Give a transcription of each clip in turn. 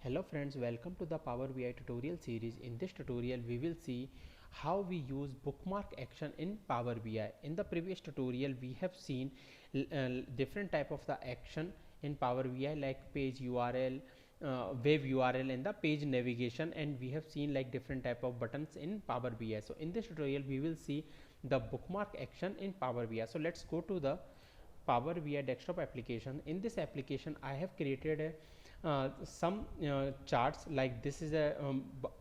Hello friends, welcome to the Power BI tutorial series. In this tutorial we will see how we use bookmark action in Power BI. In the previous tutorial we have seen different type of the action in Power BI like page URL, web URL and the page navigation, and we have seen like different type of buttons in Power BI. So in this tutorial we will see the bookmark action in Power BI. So let's go to the Power BI desktop application. In this application I have created a some charts, like this is a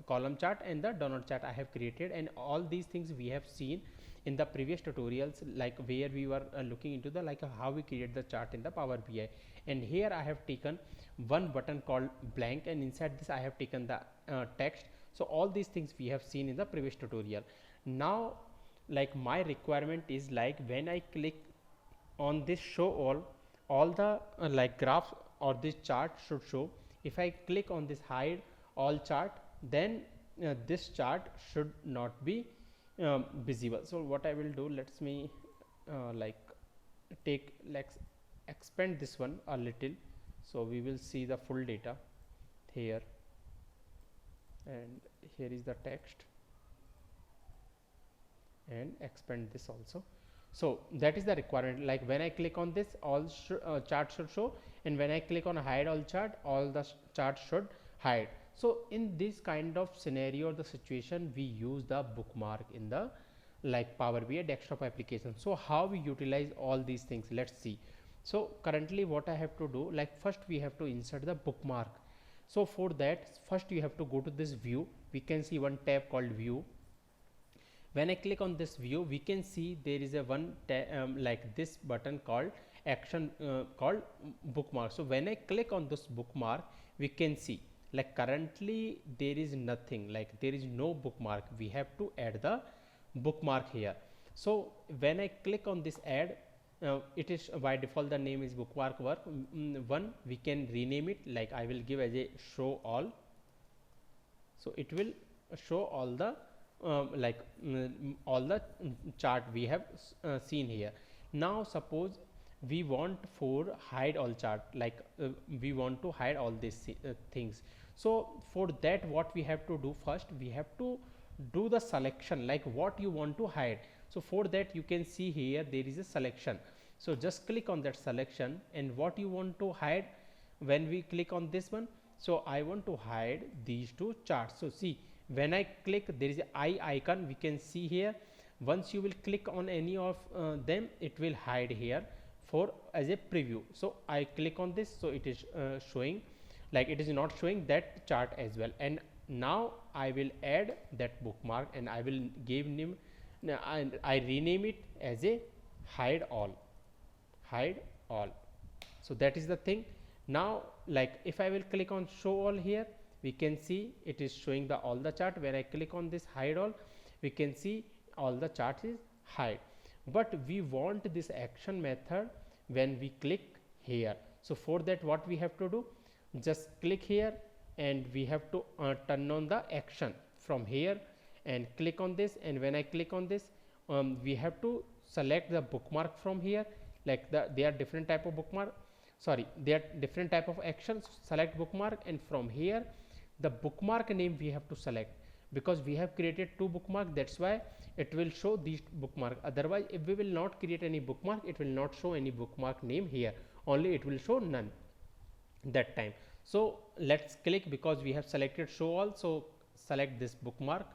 column chart and the donut chart I have created, and all these things we have seen in the previous tutorials, like where we were looking into the how we create the chart in the Power BI. And here I have taken one button called blank, and inside this I have taken the text. So all these things we have seen in the previous tutorial. Now like my requirement is like when I click on this show all the graph or this chart should show. If I click on this hide all chart, then this chart should not be visible. So what I will do, let's me like take, let's expand this one a little, so we will see the full data here, and here is the text, and expand this also. So that is the requirement, like when I click on this all chart should show, and when I click on hide all chart, all the chart should hide. So in this kind of scenario or the situation, we use the bookmark in the Power BI desktop application. So how we utilize all these things, let's see. So currently what I have to do, like first we have to insert the bookmark. So for that, first you have to go to this view. We can see one tab called view. When I click on this view, we can see there is a one like this button called action called bookmark. So when I click on this bookmark, we can see like currently there is nothing, like there is no bookmark. We have to add the bookmark here. So when I click on this add, it is by default the name is bookmark work one. We can rename it, like I will give as a show all. So it will show all the all the chart we have seen here. Now suppose we want for hide all chart, we want to hide all these things. So for that what we have to do, first we have to do the selection, like what you want to hide. So for that you can see here there is a selection. So just click on that selection, and what you want to hide, when we click on this one, so I want to hide these two charts. So see, when I click, there is a eye icon, we can see here. Once you will click on any of them, it will hide here for as a preview. So I click on this, so it is showing, like it is not showing that chart as well. And now I will add that bookmark, and I will give name, and I rename it as a hide all. Hide all. So that is the thing. Now like if I will click on show all here, we can see it is showing the all the chart. When I click on this hide all, we can see all the chart is hide, but we want this action method when we click here. So for that what we have to do, just click here, and we have to turn on the action from here and click on this. And when I click on this, we have to select the bookmark from here, like there are different type of bookmark, sorry, there are different type of actions. Select bookmark, and from here the bookmark name we have to select, because we have created two bookmark, that's why it will show these bookmark. Otherwise if we will not create any bookmark, it will not show any bookmark name here, only it will show none that time. So let's click, because we have selected show all, so select this bookmark.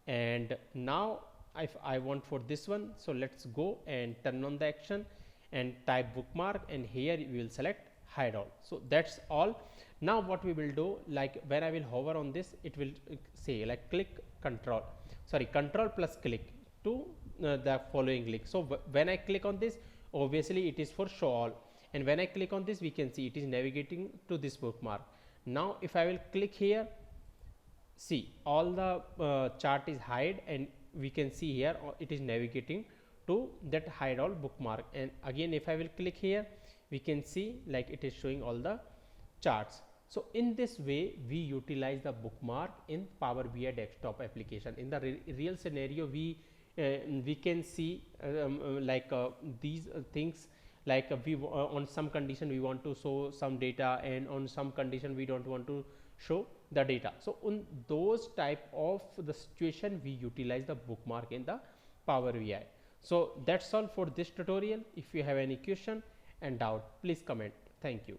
And now if I want for this one, so let's go and turn on the action and type bookmark, and here we will select hide all. So that's all. Now what we will do, like when I will hover on this, it will say like click control plus click to the following link. So when I click on this, obviously it is for show all, and when I click on this, we can see it is navigating to this bookmark. Now if I will click here, see all the chart is hide, and we can see here it is navigating to that hide all bookmark. And again if I will click here, we can see like it is showing all the charts. So in this way we utilize the bookmark in Power BI desktop application. In the real scenario, we can see these things like on some condition we want to show some data, and on some condition we don't want to show the data. So on those type of the situation we utilize the bookmark in the Power BI. So that's all for this tutorial. If you have any question and doubt, please comment. Thank you.